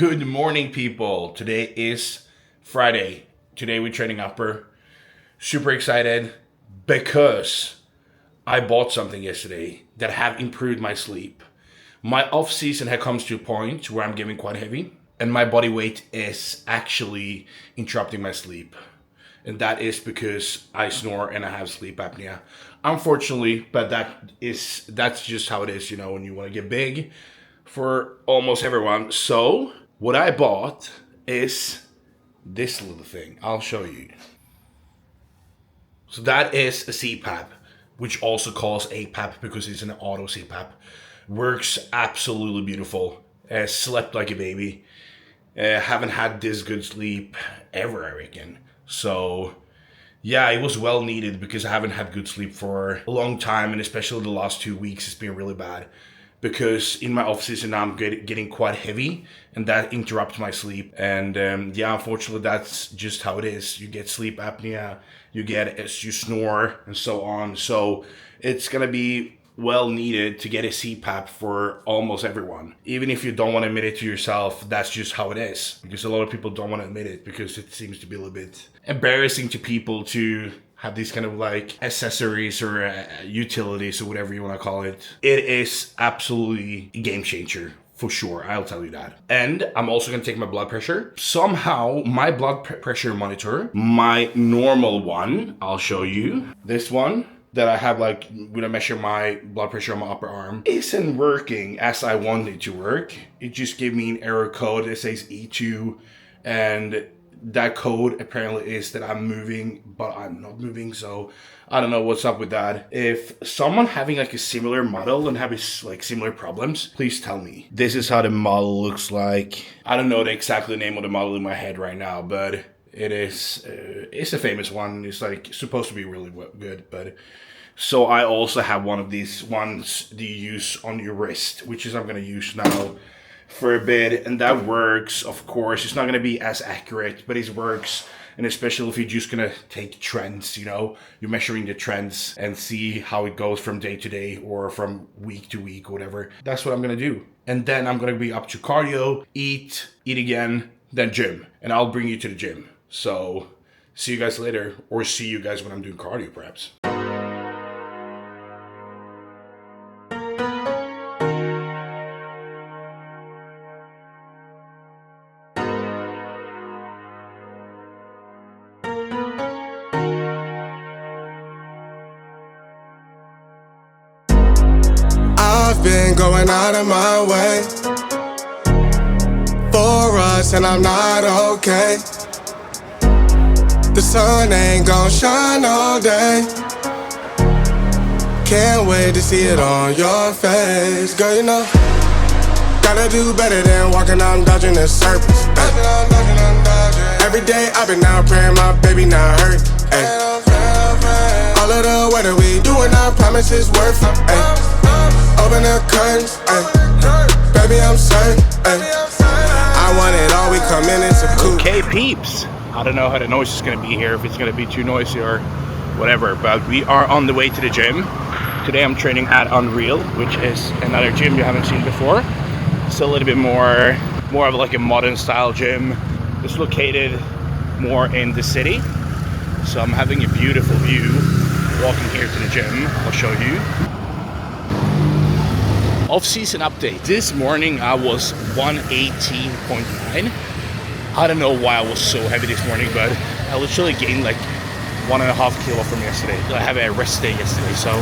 Good morning, people. Today is Friday. Today we're training upper. Super excited because I bought something yesterday that have improved my sleep. My off season has comes to a point where I'm getting quite heavy, and my body weight is actually interrupting my sleep. And that is because I snore and I have sleep apnea. Unfortunately, but that's just how it is, when you want to get big for almost everyone. So what I bought is this little thing. I'll show you. So that is a CPAP, which also calls APAP because it's an auto CPAP. Works absolutely beautiful. Slept like a baby. Haven't had this good sleep ever, I reckon. So yeah, it was well needed because I haven't had good sleep for a long time, and especially the last 2 weeks it's been really bad. Because in my off season now I'm getting quite heavy, and that interrupts my sleep. And unfortunately that's just how it is. You get sleep apnea, you snore, and so on. So it's gonna be well needed to get a CPAP for almost everyone. Even if you don't want to admit it to yourself, that's just how it is. Because a lot of people don't want to admit it because it seems to be a little bit embarrassing to people to have these kind of like accessories or utilities or whatever you want to call it. It is absolutely a game changer. For sure, I'll tell you that. And I'm also going to take my blood pressure. Somehow, my blood pressure monitor, my normal one, I'll show you. This one that I have when I measure my blood pressure on my upper arm, isn't working as I want it to work. It just gave me an error code that says E2, and that code apparently is that I'm moving, but I'm not moving, so I don't know what's up with that. If someone having a similar model and having similar problems, please tell me. This is how the model looks like. I don't know the exact name of the model in my head right now, but it's a famous one. It's supposed to be really good, but so I also have one of these ones that you use on your wrist, which is I'm gonna use now for a bit, and that works. Of course, it's not gonna be as accurate, but it works. And especially if you're just gonna take trends, you're measuring the trends and see how it goes from day to day or from week to week, whatever. That's what I'm gonna do. And then I'm gonna be up to cardio, eat again, then gym. And I'll bring you to the gym. So see you guys later, or see you guys when I'm doing cardio perhaps. I've been going out of my way for us, and I'm not okay. The sun ain't gon' shine all day. Can't wait to see it on your face. Girl, gotta do better than walking out and dodging the surface. Every day I've been out praying my baby not hurt. All of the weather we doing, I promise it's worth it. Open the curtains, baby, I'm certain, I want it all, we come in, it's a coupe. Okay, peeps. I don't know how the noise is going to be here, if it's going to be too noisy or whatever, but we are on the way to the gym. Today I'm training at Unreal, which is another gym you haven't seen before. It's a little bit more of a modern style gym. It's located more in the city. So I'm having a beautiful view walking here to the gym. I'll show you. Off-season update. This morning I was 118.9. I don't know why I was so heavy this morning, but I literally gained 1.5 kilo from yesterday. I have a rest day yesterday, so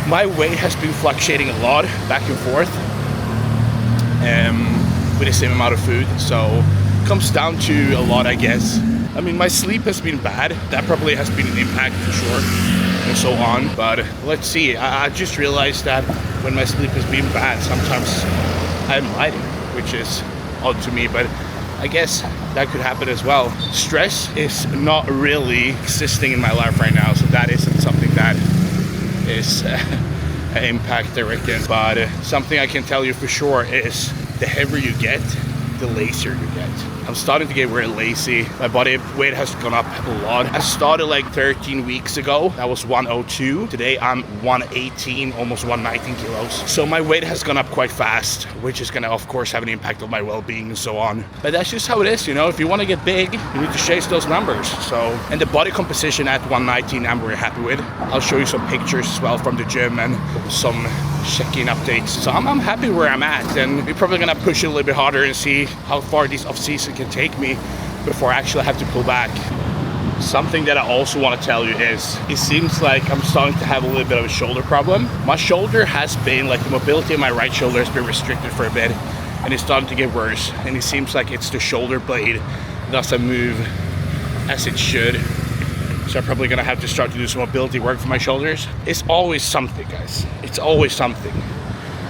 my weight has been fluctuating a lot back and forth with the same amount of food, so it comes down to a lot, I guess. I mean, my sleep has been bad. That probably has been an impact for sure, and so on, but let's see. I just realized that when my sleep has been bad, sometimes I'm hiding, which is odd to me, but I guess that could happen as well. Stress is not really existing in my life right now, so that isn't something that is an impact, I reckon. But something I can tell you for sure is the heavier you get, the lazier you get. I'm starting to get very lazy. My body weight has gone up a lot. I started like 13 weeks ago. That was 102. Today I'm 118, almost 119 kilos. So my weight has gone up quite fast, which is gonna of course have an impact on my well-being and so on. But that's just how it is, you know. If you want to get big, you need to chase those numbers. So, and the body composition at 119 I'm very happy with. I'll show you some pictures as well from the gym and some check-in updates. So I'm happy where I'm at, and we're probably gonna push it a little bit harder and see how far this off-season can take me before I actually have to pull back. Something that I also want to tell you is, it seems like I'm starting to have a little bit of a shoulder problem. My shoulder has been, like the mobility of my right shoulder has been restricted for a bit, and it's starting to get worse. And it seems like it's the shoulder blade that doesn't move as it should. So I'm probably gonna have to start to do some mobility work for my shoulders. It's always something, guys. It's always something.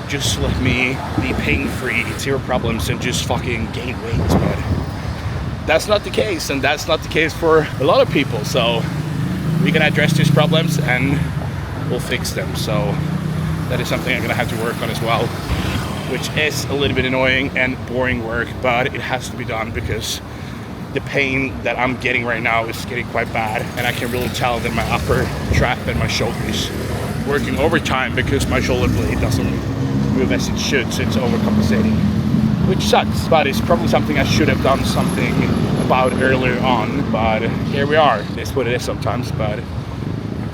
Just let me be pain-free, zero problems, and just fucking gain weight, but that's not the case, and that's not the case for a lot of people. So we're gonna address these problems and we'll fix them. So that is something I'm gonna have to work on as well, which is a little bit annoying and boring work, but it has to be done because the pain that I'm getting right now is getting quite bad, and I can really tell that my upper trap and my shoulder is working overtime because my shoulder blade doesn't move as it should, so it's overcompensating, which sucks. But it's probably something I should have done something about earlier on, but here we are. It's what it is sometimes. But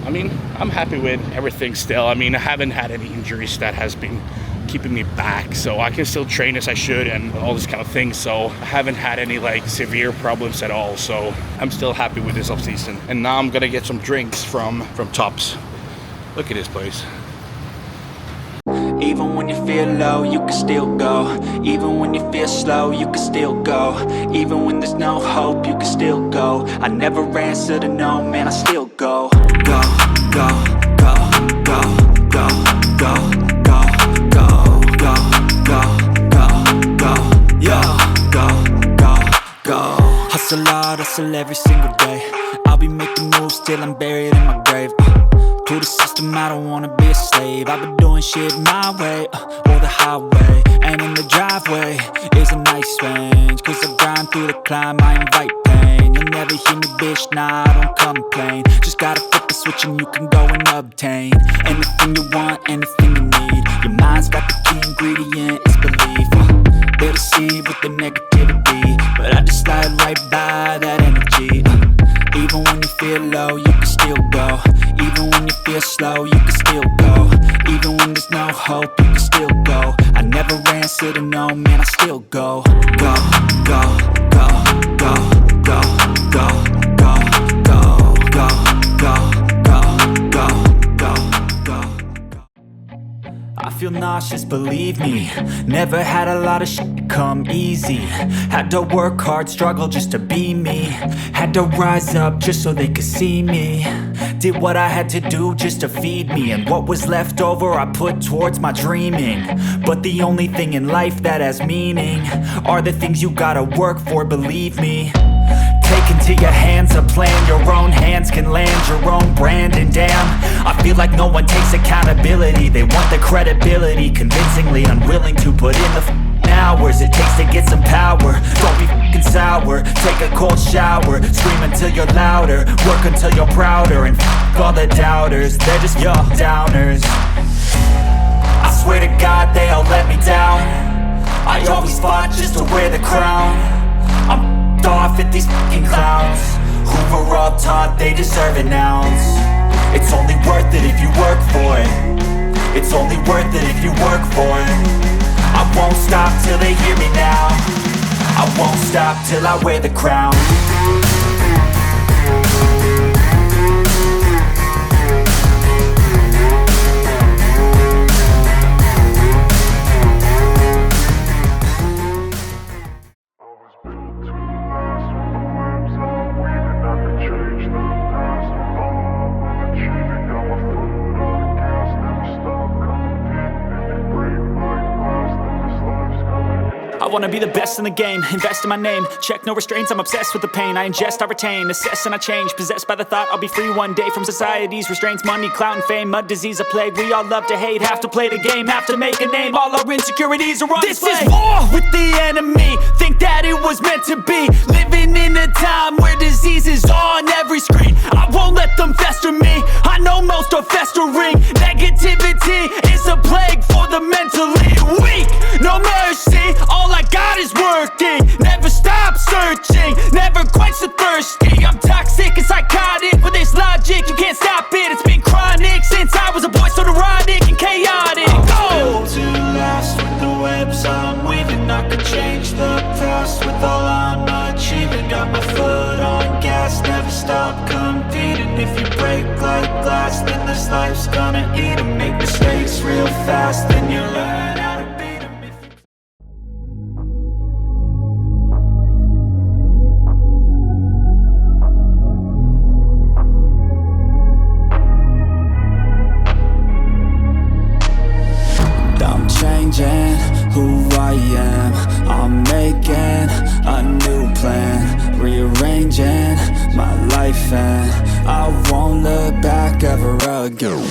I mean, I'm happy with everything still. I mean, I haven't had any injuries that has been keeping me back, so I can still train as I should and all this kind of thing. So I haven't had any like severe problems at all, so I'm still happy with this off season. And now I'm gonna get some drinks from Tops. Look at this place. Even when you feel low, you can still go. Even when you feel slow, you can still go. Even when there's no hope, you can still go. I never answer to no, man, I still go. Go, go, go, go, go, go, go, go, go, go, go, go, yo, go, go, go. Hustle hard, hustle every single day. I'll be making moves till I'm buried in my grave. To the system, I don't wanna be a slave. I've been doing shit my way, or the highway. And in the driveway is a nice range, cause I grind through the climb, I invite pain. You'll never hear me, bitch, nah, I don't complain. Just gotta flip the switch and you can go and obtain anything you want, anything you need. Your mind's got the key ingredient, it's belief. They'll deceive with the negativity, but I just slide right by that energy. Even when you feel low, you can still go. Even when you feel slow, you can still go. Even when there's no hope, you can still go. I never answer to no, man, I still go. Go, go, go, go, go, go, go, go, go, go, go, go, go. I feel nauseous, believe me. Never had a lot of shit come easy. Had to work hard, struggle just to be me. Had to rise up just so they could see me. Did what I had to do just to feed me, and what was left over I put towards my dreaming. But the only thing in life that has meaning are the things you gotta work for, believe me. Take into your hands a plan, your own hands can land your own brand. And damn, I feel like no one takes accountability. They want the credibility, convincingly unwilling to put in the hours it takes to get some power. Don't be f***ing sour, take a cold shower. Scream until you're louder, work until you're prouder. And f*** all the doubters, they're just your downers. I swear to God they all let me down. I always fought just to wear the crown. I'm off at these fucking clowns who were all taught they deserve an ounce. It's only worth it if you work for it. It's only worth it if you work for it. I won't stop till they hear me now. I won't stop till I wear the crown. I wanna be the best in the game, invest in my name. Check no restraints, I'm obsessed with the pain. I ingest, I retain, assess and I change. Possessed by the thought I'll be free one day from society's restraints. Money, clout and fame, mud, disease, a plague. We all love to hate, have to play the game, have to make a name. All our insecurities are on display. This is war with the enemy. Think was meant to be. Living in a time where disease is on every screen. I won't let them fester me. I know most are festering. Negativity is a plague for the mentally weak. No mercy, all I got is working. Never stop searching, never quench the thirsty. I'm toxic and psychotic, with this logic you can't stop it. It's been chronic since I was a boy, so neurotic and chaotic. Built to last with the webs I'm weaving. I could change the past with all I'm achieving. Got my foot on gas, never stop competing. If you break like glass, then this life's gonna eat 'em. Make mistakes real fast, then you learn how to beat 'em. I'm changing who I am. I'm making a new plan, rearranging my life, and I won't look back ever again.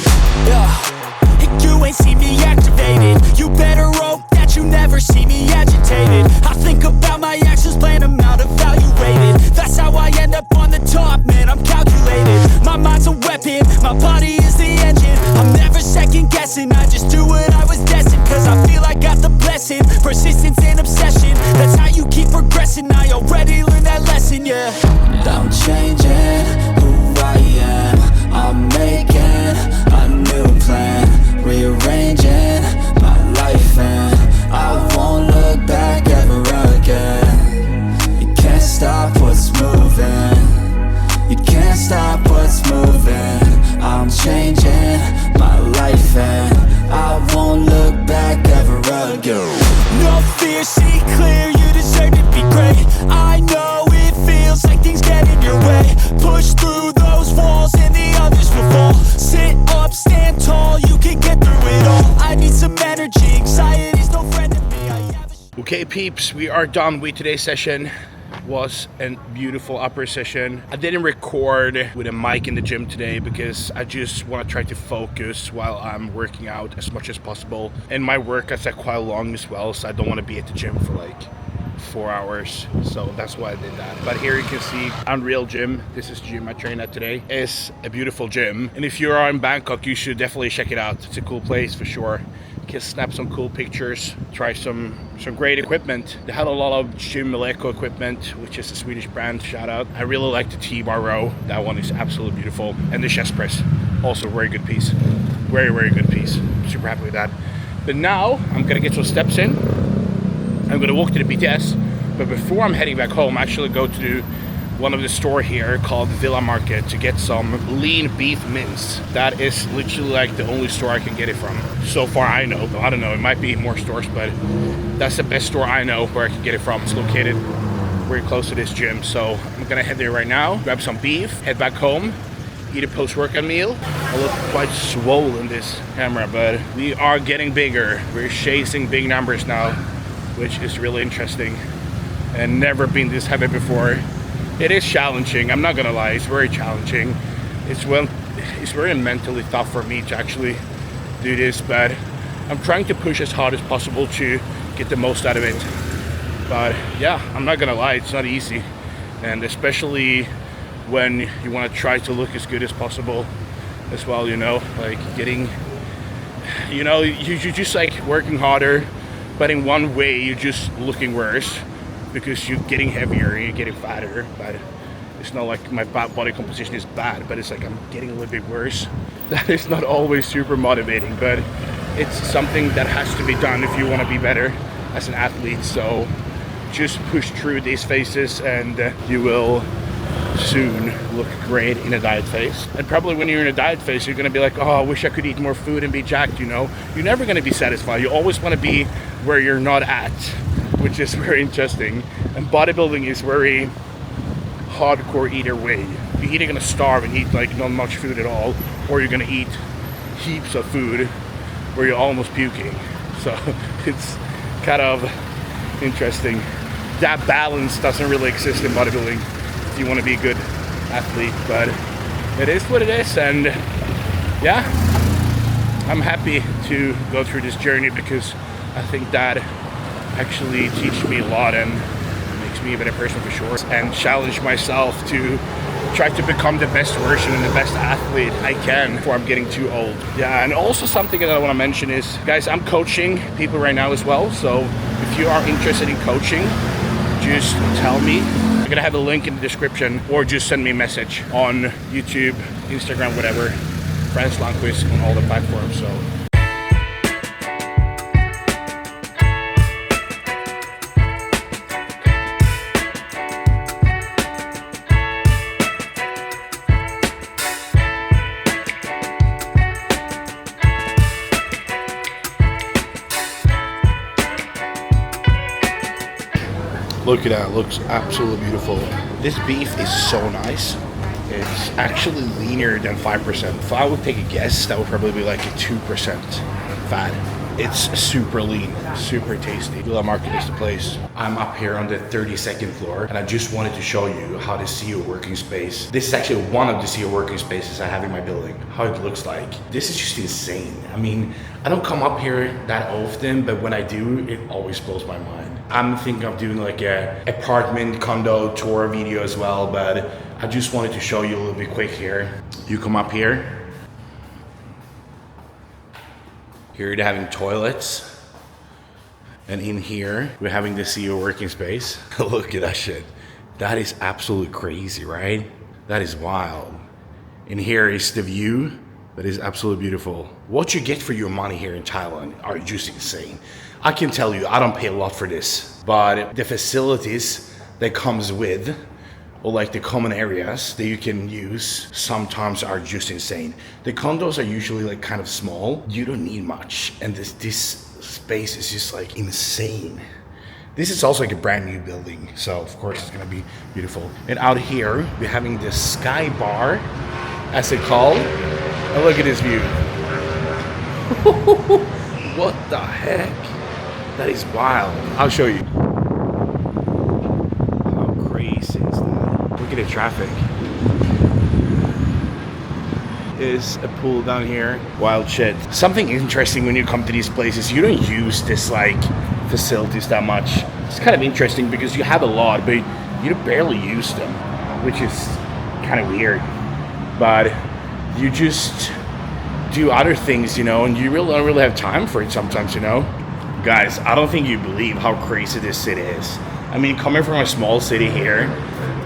You ain't see me activated. You better hope that you never see me agitated. I think about my actions, plan them out, evaluated. That's how I end up on the top, man, I'm calculated. My mind's a weapon, my body is the engine. I'm never second guessing, I just do what I was destined. Cause I feel I got the blessing, persistence and obsession. That's how you keep progressing, I already learned that lesson, yeah. I'm changing who I am. I'm making a new plan, rearranging my life, and I won't look back ever again. You can't stop what's moving. You can't stop what's moving. I'm changing my life, and I won't look back ever again. No fear, see clear, you deserve to be great. I know it feels like things get in your way. Push through those walls and the others will fall. Sit up, stand tall, you can get through it all. I need some energy, anxiety's no friend to me. Okay, peeps, we are done with today's session. Was a beautiful upper session. I didn't record with a mic in the gym today because I just want to try to focus while I'm working out as much as possible. And my workouts are quite long as well, so I don't want to be at the gym for like 4 hours, so that's why I did that. But here you can see Unreal Gym. This is the gym I train at today. It's a beautiful gym, and if you are in Bangkok, you should definitely check it out. It's a cool place for sure. You can snap some cool pictures, try some great equipment. They had a lot of Gym Meleco equipment, which is a Swedish brand, shout out. I really like the T-bar row. That one is absolutely beautiful. And the chest press, also very good piece. Very, very good piece. Super happy with that. But now I'm gonna get some steps in. I'm gonna walk to the BTS, but before I'm heading back home, I actually go to one of the store here called Villa Market to get some lean beef mince. That is literally like the only store I can get it from. So far I know, I don't know, it might be more stores, but that's the best store I know where I can get it from. It's located very close to this gym. So I'm gonna head there right now, grab some beef, head back home, eat a post-workout meal. I look quite swole in this camera, but we are getting bigger. We're chasing big numbers now, which is really interesting and never been this heavy before. It is challenging, I'm not gonna lie, it's very challenging. It's very mentally tough for me to actually do this, but I'm trying to push as hard as possible to get the most out of it. But yeah, I'm not gonna lie, it's not easy. And especially when you wanna try to look as good as possible as well, you know, like getting, you know, you're just like working harder, but in one way you're just looking worse because you're getting heavier and you're getting fatter. But it's not like my body composition is bad, but it's like I'm getting a little bit worse. That is not always super motivating, but it's something that has to be done if you want to be better as an athlete. So just push through these phases and you will soon look great in a diet phase. And probably when you're in a diet phase, you're gonna be like, oh, I wish I could eat more food and be jacked, you know? You're never gonna be satisfied. You always wanna be where you're not at, which is very interesting. And bodybuilding is very hardcore either way. You're either gonna starve and eat like not much food at all, or you're gonna eat heaps of food where you're almost puking. So it's kind of interesting. That balance doesn't really exist in bodybuilding if you want to be a good athlete, but it is what it is. And yeah, I'm happy to go through this journey because I think that actually teaches me a lot and makes me a better person for sure, and challenge myself to try to become the best version and the best athlete I can before I'm getting too old. Yeah, and also something that I want to mention is, guys, I'm coaching people right now as well. So if you are interested in coaching, just tell me. I'm gonna have a link in the description, or just send me a message on YouTube, Instagram, whatever. Franz Lundqvist on all the platforms. So. Look at that, it looks absolutely beautiful. This beef is so nice. It's actually leaner than 5%. If I would take a guess, that would probably be like a 2% fat. It's super lean, super tasty. Villa Market is the place. I'm up here on the 32nd floor, and I just wanted to show you how the CEO working space. This is actually one of the CEO working spaces I have in my building, how it looks like. This is just insane. I mean, I don't come up here that often, but when I do, it always blows my mind. I'm thinking of doing like a apartment condo tour video as well, but I just wanted to show you a little bit quick here. You come up here. Here they're having toilets. And in here, we're having the CEO working space. Look at that shit. That is absolutely crazy, right? That is wild. And here is the view. That is absolutely beautiful. What you get for your money here in Thailand are just insane. I can tell you, I don't pay a lot for this, but the facilities that comes with, or like the common areas that you can use, sometimes are just insane. The condos are usually like kind of small. You don't need much. And this space is just like insane. This is also like a brand new building. So of course it's gonna be beautiful. And out here, we're having the Sky Bar, as they call. And look at this view. What the heck? That is wild. I'll show you. How crazy is that? Look at the traffic. Is a pool down here. Wild shit. Something interesting when you come to these places, you don't use this like facilities that much. It's kind of interesting because you have a lot, but you barely use them, which is kind of weird. But you just do other things, you know, and you really don't really have time for it sometimes, you know. Guys, I don't think you believe how crazy this city is. I mean, coming from a small city here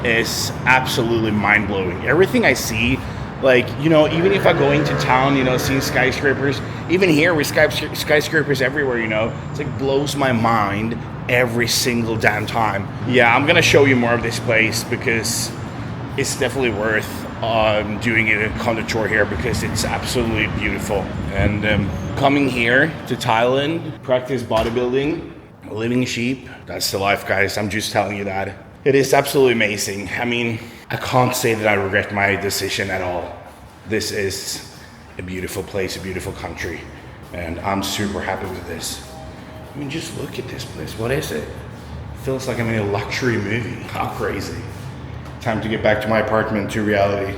is absolutely mind-blowing. Everything I see, like, you know, even if I go into town, you know, seeing skyscrapers, even here with skyscrapers everywhere, you know, it's like blows my mind every single damn time. Yeah, I'm gonna show you more of this place because it's definitely worth doing a condo tour here because it's absolutely beautiful. And coming here to Thailand, practice bodybuilding, living sheep, that's the life, guys. I'm just telling you that. It is absolutely amazing. I mean, I can't say that I regret my decision at all. This is a beautiful place, a beautiful country, and I'm super happy with this. I mean, just look at this place. What is it? It feels like I'm in a luxury movie. How crazy. Time to get back to my apartment, to reality.